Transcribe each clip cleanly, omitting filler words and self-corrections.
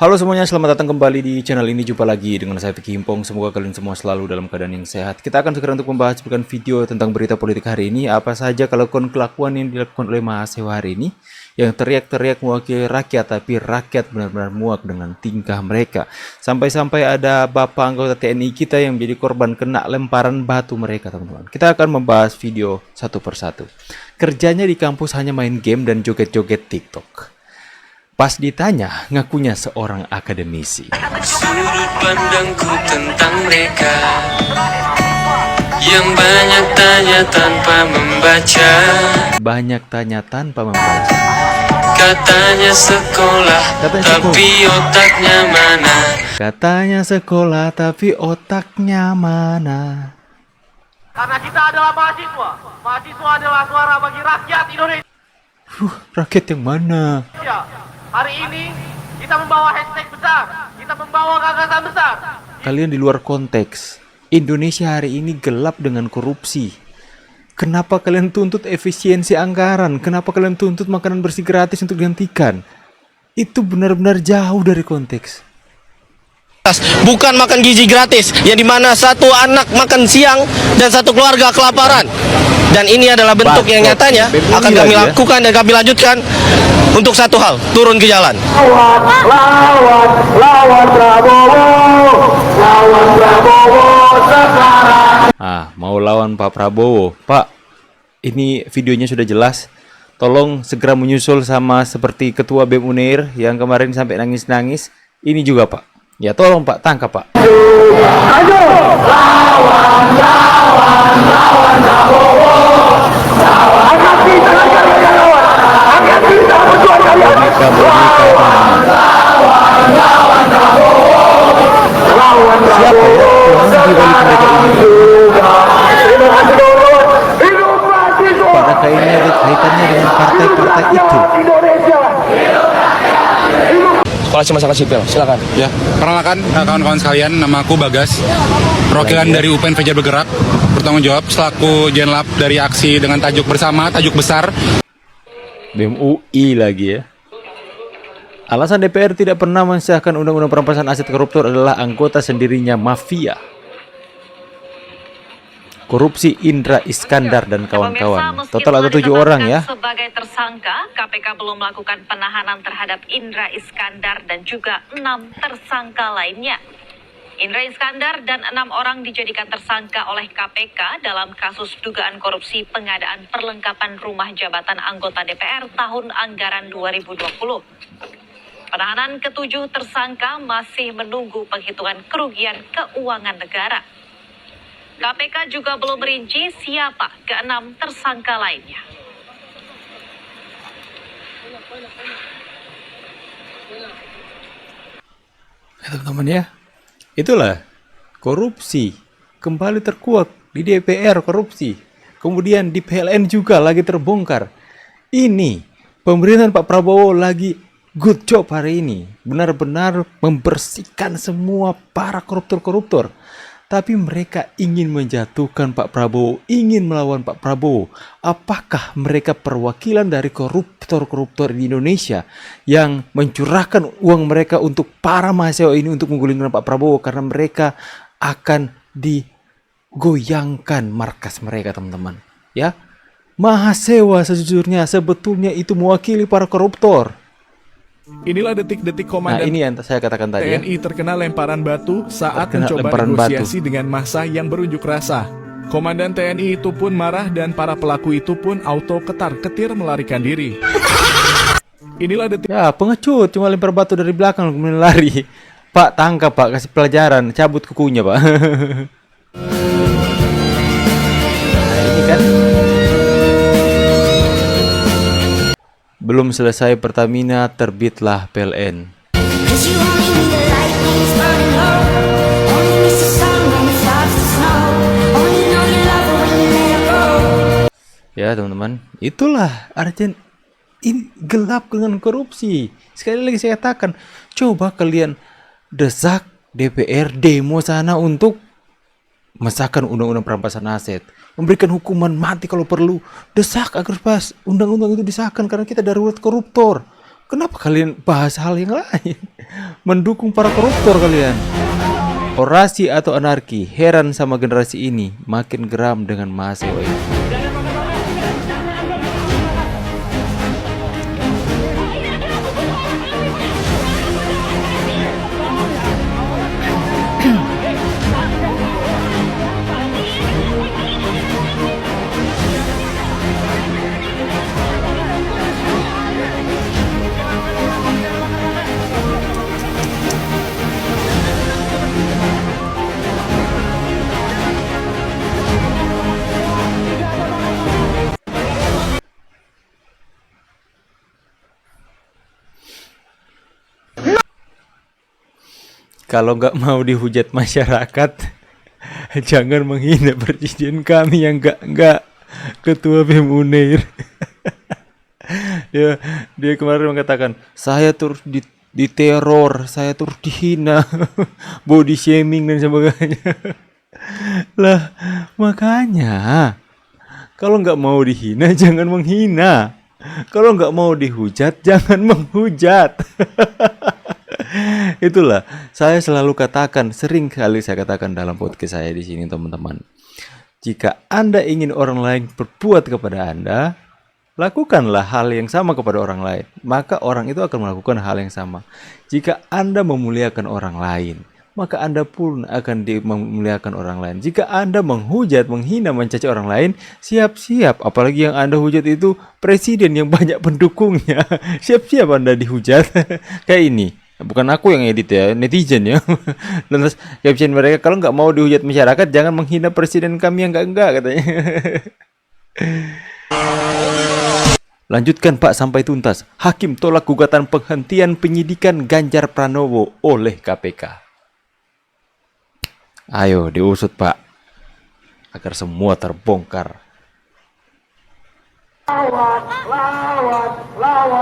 Halo semuanya, selamat datang kembali di channel ini. Jumpa lagi dengan saya Vicky Himpong. Semoga kalian semua selalu dalam keadaan yang sehat. Kita akan segera untuk membahas video tentang berita politik hari ini. Apa saja kelakuan yang dilakukan oleh mahasiswa hari ini, yang teriak-teriak mewakili rakyat, tapi rakyat benar-benar muak dengan tingkah mereka. Sampai-sampai ada bapak anggota TNI kita yang menjadi korban kena lemparan batu mereka, teman-teman. Kita akan membahas video satu persatu. Kerjanya di kampus hanya main game dan joget-joget TikTok. Pas ditanya, ngakunya seorang akademisi. Sudut pandangku tentang mereka yang banyak tanya tanpa membaca. Banyak tanya tanpa membaca. Katanya sekolah, tapi otaknya mana? Katanya sekolah, tapi otaknya mana? Karena kita adalah mahasiswa. Mahasiswa adalah suara bagi rakyat Indonesia. Rakyat yang mana? Hari ini kita membawa hashtag besar. Kita membawa gagasan besar. Kalian di luar konteks. Indonesia hari ini gelap dengan korupsi. Kenapa kalian tuntut efisiensi anggaran? Kenapa kalian tuntut makanan bersih gratis untuk dihentikan? Itu benar-benar jauh dari konteks. Bukan makan gizi gratis, yang dimana satu anak makan siang dan satu keluarga kelaparan. Dan ini adalah bentuk yang nyatanya akan kami lakukan dan kami lanjutkan untuk satu hal, turun ke jalan. Lawan Prabowo sekarang. Mau lawan Pak Prabowo. Pak, ini videonya sudah jelas. Tolong segera menyusul sama seperti Ketua BEM Unair yang kemarin sampai nangis-nangis. Ini juga, Pak. Ya tolong Pak, tangkap Pak. Ayo, lawan Prabowo. Angkat kita lawan. Angkat kita berjuang kalian. Lawan Prabowo. Siapa ya orang di balik mereka ini? Pada kayaknya ada kaitannya dengan partai-partai itu. Sekolah Masyarakat Sipil, silakan. Ya, perkenalkan kawan-kawan sekalian, nama aku Bagas, perwakilan dari UPN Fajar Bergerak, bertanggung jawab selaku Jenlab dari aksi dengan tajuk bersama, tajuk besar. BEM UI lagi ya. Alasan DPR tidak pernah mensahkan undang-undang perampasan aset koruptor adalah anggota sendirinya mafia. Korupsi Indra Iskandar dan kawan-kawan. Total ada 7 orang ya. Sebagai tersangka, KPK belum melakukan penahanan terhadap Indra Iskandar dan juga 6 tersangka lainnya. Indra Iskandar dan 6 orang dijadikan tersangka oleh KPK dalam kasus dugaan korupsi pengadaan perlengkapan rumah jabatan anggota DPR tahun anggaran 2020. Penahanan ke-7 tersangka masih menunggu penghitungan kerugian keuangan negara. KPK juga belum merinci siapa ke-6 tersangka lainnya. Teman-teman ya, itulah korupsi kembali terkuak di DPR, korupsi. Kemudian di PLN juga lagi terbongkar. Ini pemerintahan Pak Prabowo lagi good job hari ini, benar-benar membersihkan semua para koruptor-koruptor. Tapi mereka ingin menjatuhkan Pak Prabowo, ingin melawan Pak Prabowo. Apakah mereka perwakilan dari koruptor-koruptor di Indonesia yang mencurahkan uang mereka untuk para mahasiswa ini untuk menggulingkan Pak Prabowo karena mereka akan digoyangkan markas mereka, teman-teman. Ya, mahasiswa sejujurnya sebetulnya itu mewakili para koruptor. Inilah detik-detik komandan ini yang saya katakan tadi ya. TNI terkena lemparan batu saat mencoba negosiasi dengan massa yang berunjuk rasa. Komandan TNI itu pun marah dan para pelaku itu pun auto ketar-ketir melarikan diri. Inilah detik. Ya, pengecut cuma lempar batu dari belakang kemudian lari. Pak, tangkap Pak, kasih pelajaran, cabut kukunya Pak. Nah, ini kan belum selesai Pertamina, terbitlah PLN. Ya teman-teman, itulah Arjen ini gelap dengan korupsi. Sekali lagi saya katakan, coba kalian desak DPR demo sana untuk mesahkan undang-undang perampasan aset, memberikan hukuman mati kalau perlu, desak agar pas undang-undang itu disahkan karena kita darurat koruptor. Kenapa kalian bahas hal yang lain? mendukung para koruptor kalian. Orasi atau anarki? Heran sama generasi ini, makin geram dengan mahasiswa ini. Kalau nggak mau dihujat masyarakat, jangan menghina presiden kami yang nggak ketua BEM Unair. dia kemarin mengatakan, saya terus diteror, saya terus dihina, body shaming dan sebagainya. Lah, makanya kalau nggak mau dihina, jangan menghina. Kalau nggak mau dihujat, jangan menghujat. Itulah saya selalu katakan, sering kali saya katakan dalam podcast saya di sini, teman-teman. Jika Anda ingin orang lain berbuat kepada Anda, lakukanlah hal yang sama kepada orang lain, maka orang itu akan melakukan hal yang sama. Jika Anda memuliakan orang lain, maka Anda pun akan memuliakan orang lain. Jika Anda menghujat, menghina, mencaci orang lain, siap-siap. Apalagi yang Anda hujat itu presiden yang banyak pendukungnya. Siap-siap Anda dihujat. Kayak ini. Bukan aku yang edit ya, netizen ya. Lantas caption mereka, kalau nggak mau dihujat masyarakat, jangan menghina presiden kami yang enggak katanya. Lanjutkan Pak sampai tuntas. Hakim tolak gugatan penghentian penyidikan Ganjar Pranowo oleh KPK. Ayo diusut Pak, agar semua terbongkar. Lawan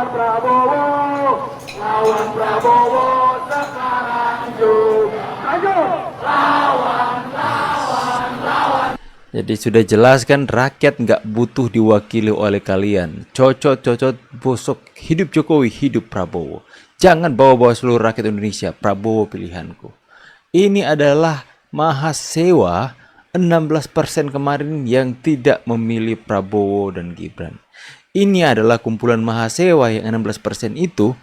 Prabowo, lawan Prabowo sekarang juga. Ayo, lawan. Jadi sudah jelas kan, rakyat nggak butuh diwakili oleh kalian. Cocot bosok, hidup Jokowi, hidup Prabowo. Jangan bawa-bawa seluruh rakyat Indonesia, Prabowo pilihanku. Ini adalah mahasiswa 16% kemarin yang tidak memilih Prabowo dan Gibran. Ini adalah kumpulan mahasiswa yang 16% itu,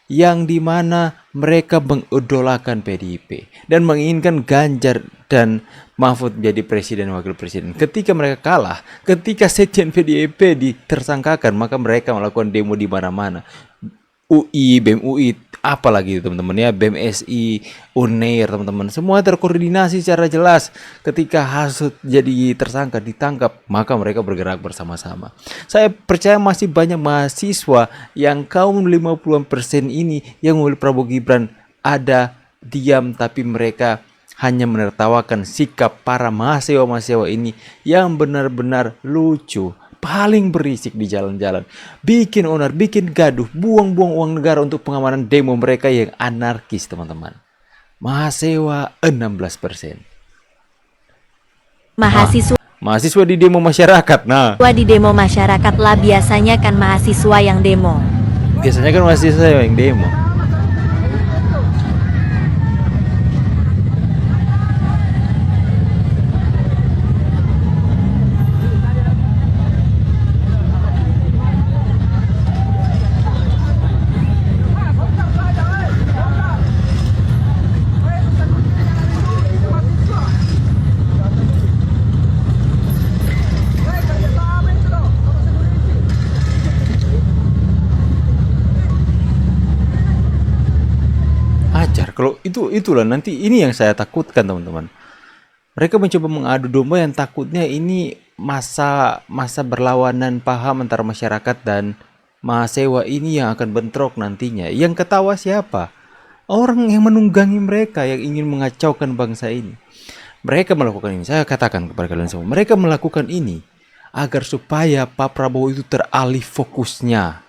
yang dimana mereka mengidolakan PDIP dan menginginkan Ganjar dan Mahfud menjadi presiden dan wakil presiden. Ketika mereka kalah, ketika sekjen PDIP ditersangkakan, maka mereka melakukan demo di mana-mana. UI, BEM UI, apalagi teman-teman ya, BEM SI, Unair, teman-teman, semua terkoordinasi secara jelas. Ketika hasut jadi tersangka, ditangkap, maka mereka bergerak bersama-sama. Saya percaya masih banyak mahasiswa yang kaum 50% ini yang memilih Prabowo Gibran ada diam, tapi mereka hanya menertawakan sikap para mahasiswa ini yang benar-benar lucu. Paling berisik di jalan-jalan, bikin onar, bikin gaduh, buang-buang uang negara untuk pengamanan demo mereka yang anarkis, teman-teman. Mahasiswa 16%. Mahasiswa di demo masyarakat. Nah, di demo masyarakat lah, biasanya kan mahasiswa yang demo. Biasanya kan mahasiswa yang demo. Kalau itulah nanti ini yang saya takutkan, teman-teman. Mereka mencoba mengadu domba yang takutnya ini masa berlawanan paham antara masyarakat dan mahasiswa ini yang akan bentrok nantinya. Yang ketawa siapa? Orang yang menunggangi mereka, yang ingin mengacaukan bangsa ini. Mereka melakukan ini, saya katakan kepada kalian semua, mereka melakukan ini agar supaya Pak Prabowo itu teralih fokusnya,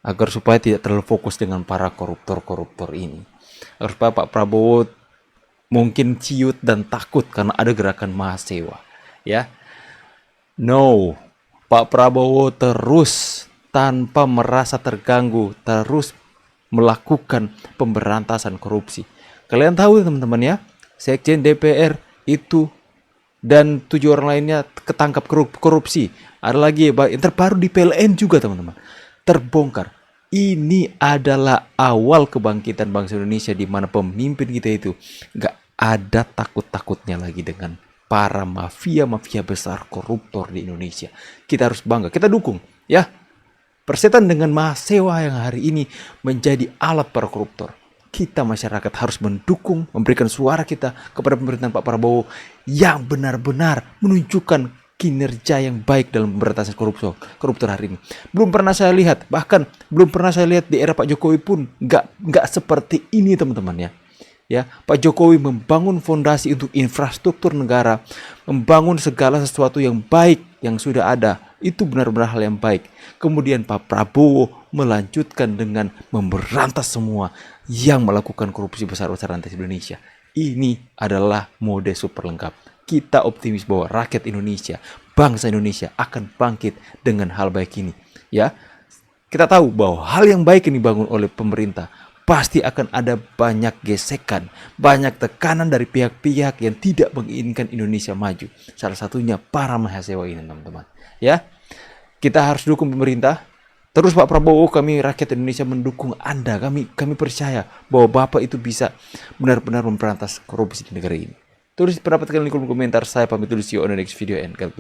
agar supaya tidak terlalu fokus dengan para koruptor ini. Agar supaya Pak Prabowo mungkin ciut dan takut karena ada gerakan mahasiswa, ya. No, Pak Prabowo terus tanpa merasa terganggu, terus melakukan pemberantasan korupsi. Kalian tahu teman-teman ya, Sekjen DPR itu dan 7 orang lainnya ketangkap korupsi. Ada lagi yang terbaru di PLN juga teman-teman, terbongkar. Ini adalah awal kebangkitan bangsa Indonesia, di mana pemimpin kita itu gak ada takut-takutnya lagi dengan para mafia-mafia besar koruptor di Indonesia. Kita harus bangga, kita dukung ya. Persetan dengan mahasiswa yang hari ini menjadi alat para koruptor. Kita masyarakat harus mendukung, memberikan suara kita kepada pemerintahan Pak Prabowo yang benar-benar menunjukkan kinerja yang baik dalam pemberantasan koruptor hari ini. Belum pernah saya lihat, bahkan belum pernah saya lihat di era Pak Jokowi pun nggak seperti ini teman-teman ya. Ya, Pak Jokowi membangun fondasi untuk infrastruktur negara, membangun segala sesuatu yang baik yang sudah ada. Itu benar-benar hal yang baik. Kemudian Pak Prabowo melanjutkan dengan memberantas semua yang melakukan korupsi besar-besaran di Indonesia. Ini adalah mode super lengkap. Kita optimis bahwa rakyat Indonesia, bangsa Indonesia akan bangkit dengan hal baik ini. Ya, kita tahu bahwa hal yang baik ini dibangun oleh pemerintah, pasti akan ada banyak gesekan, banyak tekanan dari pihak-pihak yang tidak menginginkan Indonesia maju. Salah satunya para mahasiswa ini, teman-teman. Ya, kita harus dukung pemerintah. Terus Pak Prabowo, kami rakyat Indonesia mendukung Anda. Kami percaya bahwa Bapak itu bisa benar-benar memberantas korupsi di negara ini. Tulis pendapat kalian di kolom komentar. Saya pamit dulu, see you on the next video and God bless.